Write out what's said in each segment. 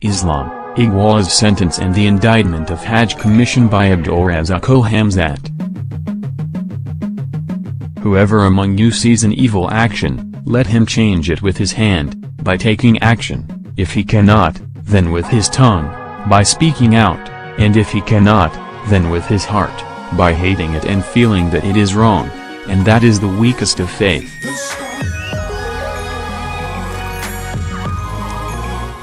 Islam, Igwala's sentence and the indictment of Hajj commissioned by Abdulrazaq Hamzat. Whoever among you sees an evil action, let him change it with his hand, by taking action; if he cannot, then with his tongue, by speaking out; and if he cannot, then with his heart, by hating it and feeling that it is wrong, and that is the weakest of faith.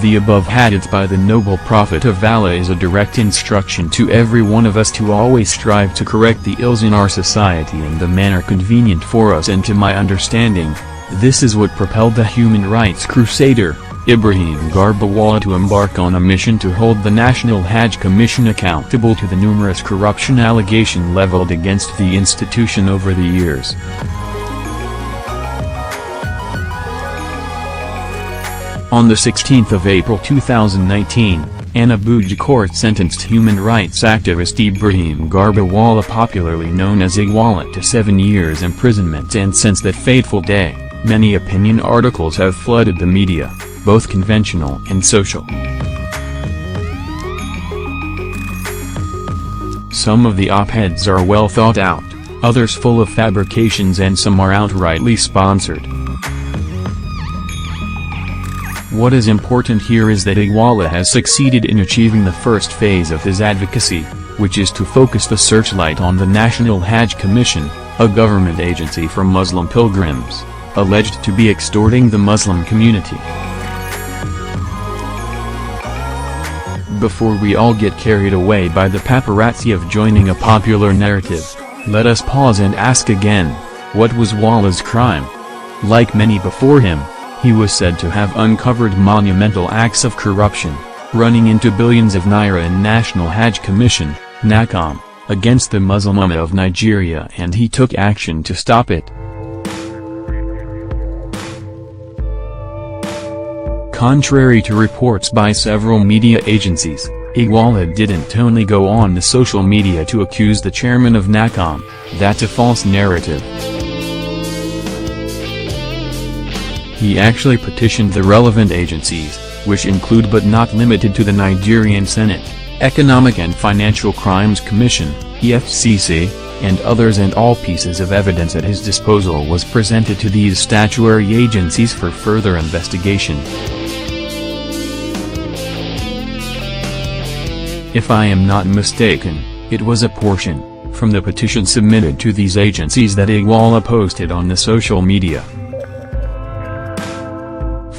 The above hadith by the noble Prophet of Allah is a direct instruction to every one of us to always strive to correct the ills in our society in the manner convenient for us, and to my understanding, this is what propelled the human rights crusader, Ibrahim Garba to embark on a mission to hold the National Hajj Commission accountable to the numerous corruption allegations leveled against the institution over the years. On the 16th of April 2019, an Abuja court sentenced human rights activist Ibrahim Garba, popularly known as Igwala, to 7 years imprisonment, and since that fateful day, many opinion articles have flooded the media, both conventional and social. Some of the op-eds are well thought out, others full of fabrications, and some are outrightly sponsored. What is important here is that Igwala has succeeded in achieving the first phase of his advocacy, which is to focus the searchlight on the National Hajj Commission, a government agency for Muslim pilgrims, alleged to be extorting the Muslim community. Before we all get carried away by the paparazzi of joining a popular narrative, let us pause and ask again, what was Wala's crime? Like many before him, he was said to have uncovered monumental acts of corruption, running into billions of naira in National Hajj Commission, NACOM, against the Muslim Ummah of Nigeria, and he took action to stop it. Contrary to reports by several media agencies, Igwala didn't only go on the social media to accuse the chairman of NACOM, that's a false narrative. He actually petitioned the relevant agencies, which include but not limited to the Nigerian Senate, Economic and Financial Crimes Commission, EFCC, and others, and all pieces of evidence at his disposal was presented to these statutory agencies for further investigation. If I am not mistaken, it was a portion from the petition submitted to these agencies that Igwala posted on the social media.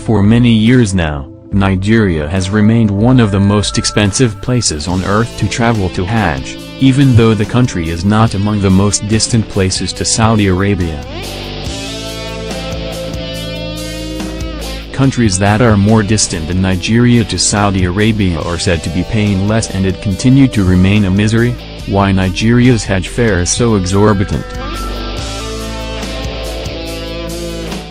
For many years now, Nigeria has remained one of the most expensive places on earth to travel to Hajj, even though the country is not among the most distant places to Saudi Arabia. Countries that are more distant than Nigeria to Saudi Arabia are said to be paying less, and it continued to remain a mystery why Nigeria's Hajj fare is so exorbitant.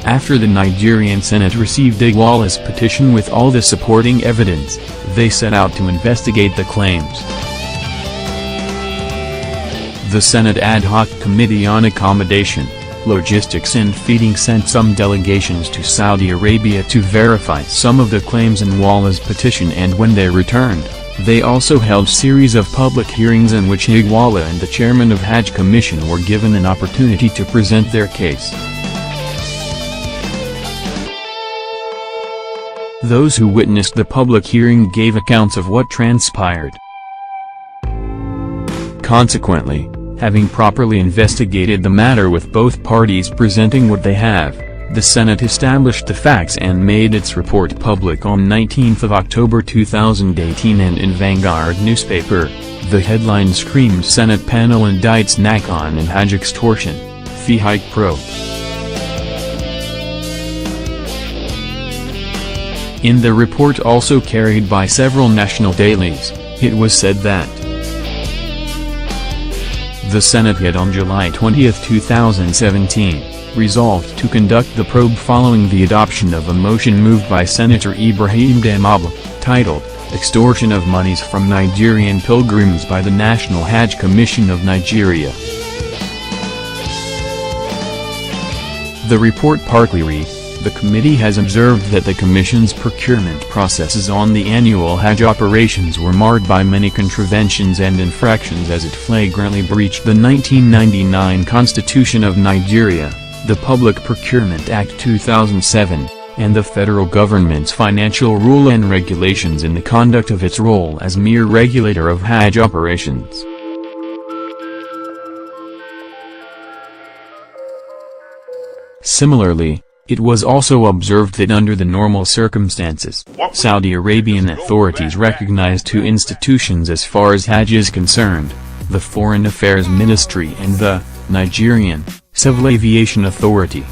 After the Nigerian Senate received Igwala's petition with all the supporting evidence, they set out to investigate the claims. The Senate Ad Hoc Committee on Accommodation, Logistics and Feeding sent some delegations to Saudi Arabia to verify some of the claims in Wala's petition, and when they returned, they also held series of public hearings in which Igwala and the chairman of Hajj Commission were given an opportunity to present their case. Those who witnessed the public hearing gave accounts of what transpired. Consequently, having properly investigated the matter with both parties presenting what they have, the Senate established the facts and made its report public on 19th of October 2018, and in Vanguard newspaper, the headline screamed Senate panel indicts NACOM in Hajj extortion, fee hike probe. In the report, also carried by several national dailies, it was said that the Senate had on July 20, 2017, resolved to conduct the probe following the adoption of a motion moved by Senator Ibrahim titled, Extortion of Monies from Nigerian Pilgrims by the National Hajj Commission of Nigeria. The report partly read, The committee has observed that the Commission's procurement processes on the annual Hajj operations were marred by many contraventions and infractions as it flagrantly breached the 1999 Constitution of Nigeria, the Public Procurement Act 2007, and the federal government's financial rule and regulations in the conduct of its role as mere regulator of Hajj operations. Similarly, it was also observed that under the normal circumstances, Saudi Arabian authorities recognize two institutions as far as Hajj is concerned: the Foreign Affairs Ministry and the Nigerian Civil Aviation Authority.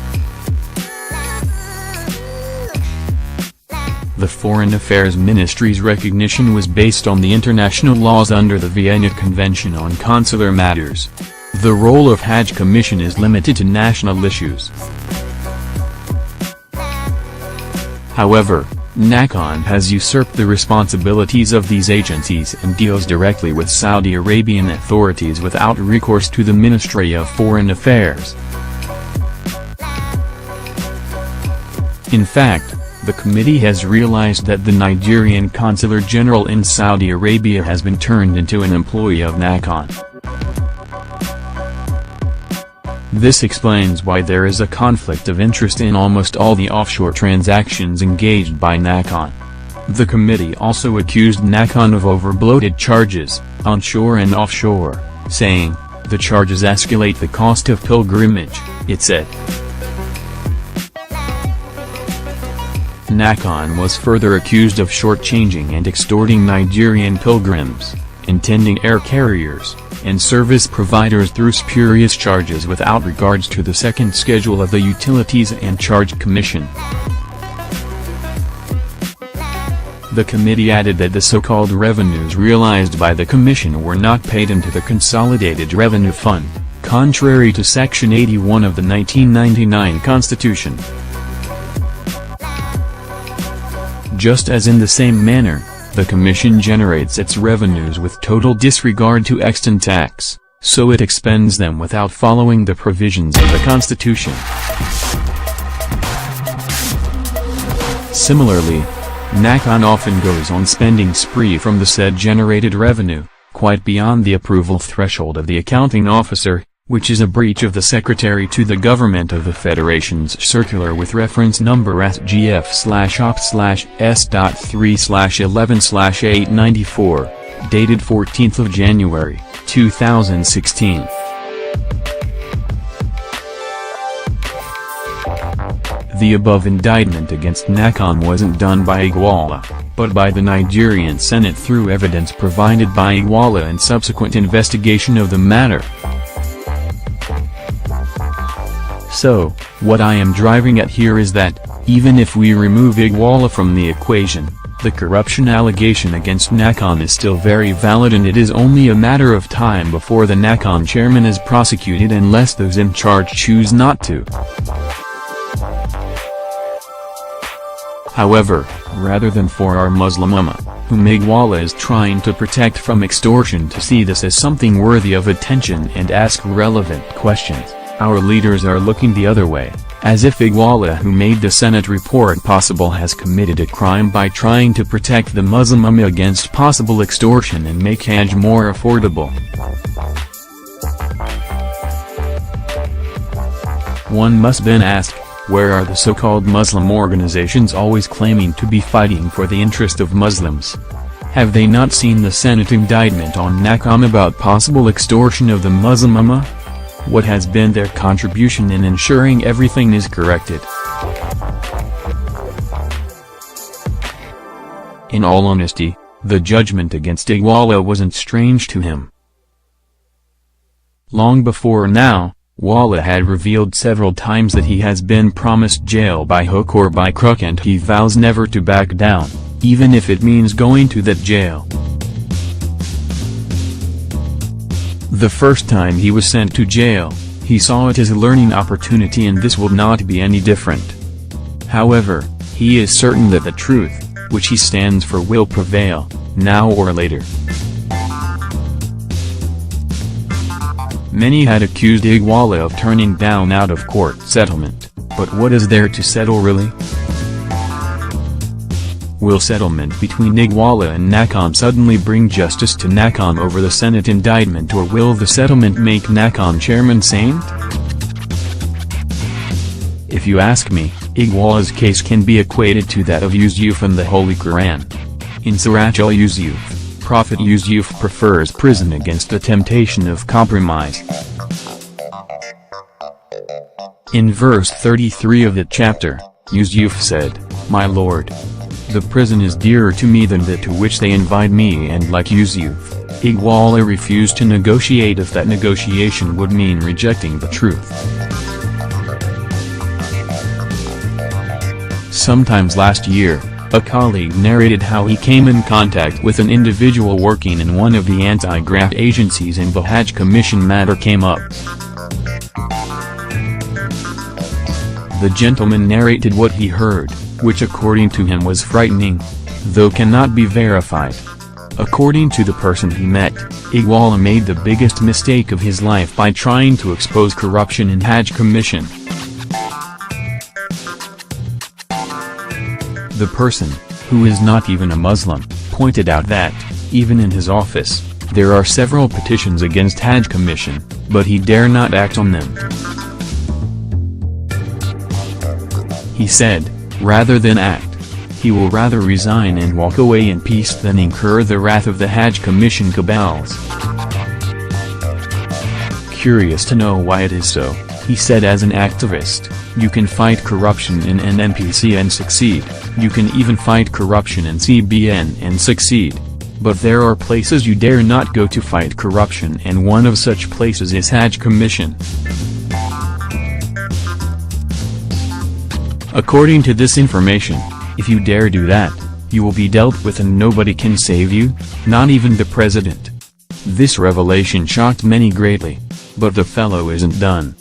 The Foreign Affairs Ministry's recognition was based on the international laws under the Vienna Convention on Consular Matters. The role of Hajj Commission is limited to national issues. However, NACON has usurped the responsibilities of these agencies and deals directly with Saudi Arabian authorities without recourse to the Ministry of Foreign Affairs. In fact, the committee has realized that the Nigerian Consular General in Saudi Arabia has been turned into an employee of NACON. This explains why there is a conflict of interest in almost all the offshore transactions engaged by NACON. The committee also accused NACON of overbloated charges, onshore and offshore, saying, "The charges escalate the cost of pilgrimage," it said. NACON was further accused of shortchanging and extorting Nigerian pilgrims, intending air carriers, and service providers through spurious charges without regards to the second schedule of the Utilities and Charge Commission. The committee added that the so-called revenues realized by the Commission were not paid into the Consolidated Revenue Fund, contrary to Section 81 of the 1999 Constitution. Just as in the same manner, the Commission generates its revenues with total disregard to extant tax, so it expends them without following the provisions of the Constitution. Similarly, NACON often goes on spending spree from the said generated revenue, quite beyond the approval threshold of the accounting officer, which is a breach of the Secretary to the Government of the Federation's circular with reference number SGF/Op/S.3/11/894, dated 14th of January, 2016. The above indictment against NACON wasn't done by Iguala, but by the Nigerian Senate through evidence provided by Iguala and subsequent investigation of the matter. So, what I am driving at here is that, even if we remove Iguala from the equation, the corruption allegation against NACON is still very valid, and it is only a matter of time before the NACON chairman is prosecuted unless those in charge choose not to. However, rather than for our Muslim Ummah, whom Iguala is trying to protect from extortion, to see this as something worthy of attention and ask relevant questions, our leaders are looking the other way, as if Iguala, who made the Senate report possible, has committed a crime by trying to protect the Muslim Ummah against possible extortion and make Hajj more affordable. One must then ask, where are the so-called Muslim organizations always claiming to be fighting for the interest of Muslims? Have they not seen the Senate indictment on NACON about possible extortion of the Muslim Ummah? What has been their contribution in ensuring everything is corrected? In all honesty, the judgment against Iguala wasn't strange to him. Long before now, Iguala had revealed several times that he has been promised jail by hook or by crook, and he vows never to back down, even if it means going to that jail. The first time he was sent to jail, he saw it as a learning opportunity, and this will not be any different. However, he is certain that the truth, which he stands for, will prevail, now or later. Many had accused Iguala of turning down out-of-court settlement, But what is there to settle really? Will settlement between Igwala and Nakom suddenly bring justice to Nakom over the Senate indictment, or will the settlement make Nakom chairman saint? If you ask me, Igwala's case can be equated to that of Yusuf in the Holy Quran. In Surat al-Yusuf, Prophet Yusuf prefers prison against the temptation of compromise. In verse 33 of that chapter, Yusuf said, "My Lord, the prison is dearer to me than that to which they invite me," and like Yusuf, Igwala refused to negotiate if that negotiation would mean rejecting the truth. Sometimes last year, a colleague narrated how he came in contact with an individual working in one of the anti-graft agencies and the Hajj Commission matter came up. The gentleman narrated what he heard, which according to him was frightening, though cannot be verified. According to the person he met, Igwala made the biggest mistake of his life by trying to expose corruption in Hajj Commission. The person, who is not even a Muslim, pointed out that, even in his office, there are several petitions against Hajj Commission, but he dare not act on them. He said, rather than act, he will rather resign and walk away in peace than incur the wrath of the Hajj Commission cabals. Curious to know why it is so, he said, as an activist, you can fight corruption in NNPC and succeed, you can even fight corruption in CBN and succeed. But there are places you dare not go to fight corruption, and one of such places is Hajj Commission. According to this information, if you dare do that, you will be dealt with and nobody can save you, not even the president. This revelation shocked many greatly. But the fellow isn't done.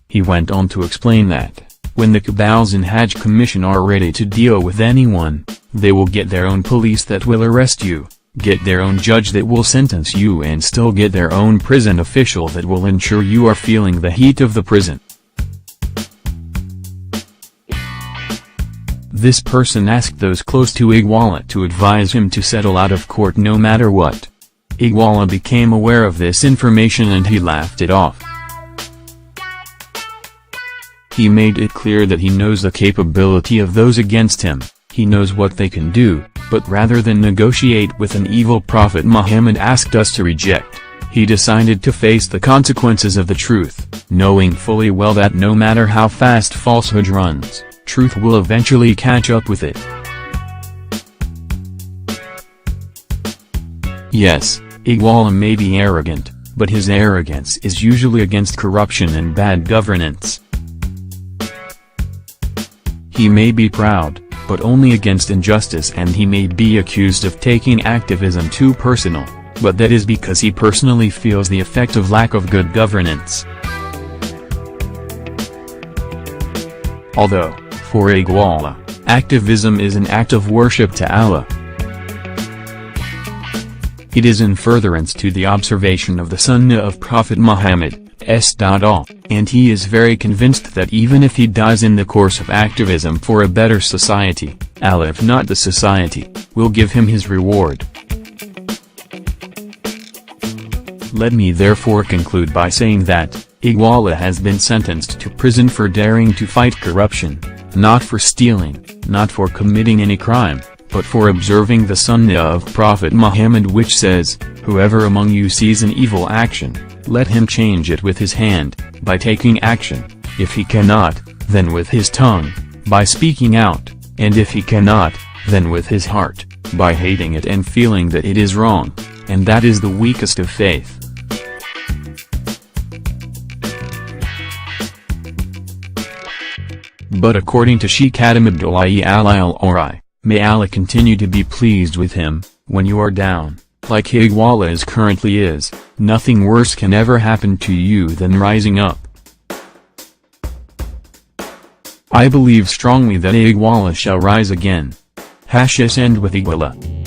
He went on to explain that, when the cabals in Hajj Commission are ready to deal with anyone, they will get their own police that will arrest you, get their own judge that will sentence you, and still get their own prison official that will ensure you are feeling the heat of the prison. This person asked those close to Igwala to advise him to settle out of court no matter what. Igwala became aware of this information and he laughed it off. He made it clear that he knows the capability of those against him, he knows what they can do, but rather than negotiate with an evil prophet Muhammad asked us to reject, he decided to face the consequences of the truth, knowing fully well that no matter how fast falsehood runs, truth will eventually catch up with it. Yes, Igwala may be arrogant, but his arrogance is usually against corruption and bad governance. He may be proud, but only against injustice, and he may be accused of taking activism too personal, but that is because he personally feels the effect of lack of good governance. Although, for Igwala, activism is an act of worship to Allah. It is in furtherance to the observation of the Sunnah of Prophet Muhammad, and he is very convinced that even if he dies in the course of activism for a better society, Allah, if not the society, will give him his reward. Let me therefore conclude by saying that, Igwala has been sentenced to prison for daring to fight corruption, not for stealing, not for committing any crime, but for observing the Sunnah of Prophet Muhammad, which says, whoever among you sees an evil action, let him change it with his hand, by taking action, if he cannot, then with his tongue, by speaking out, and if he cannot, then with his heart, by hating it and feeling that it is wrong, and that is the weakest of faith. But according to Sheikh Adam Abdullahi al-Ori, may Allah continue to be pleased with him, when you are down, like Igwala is currently is, nothing worse can ever happen to you than rising up. I believe strongly that Igwala shall rise again. Hashish end with Igwala.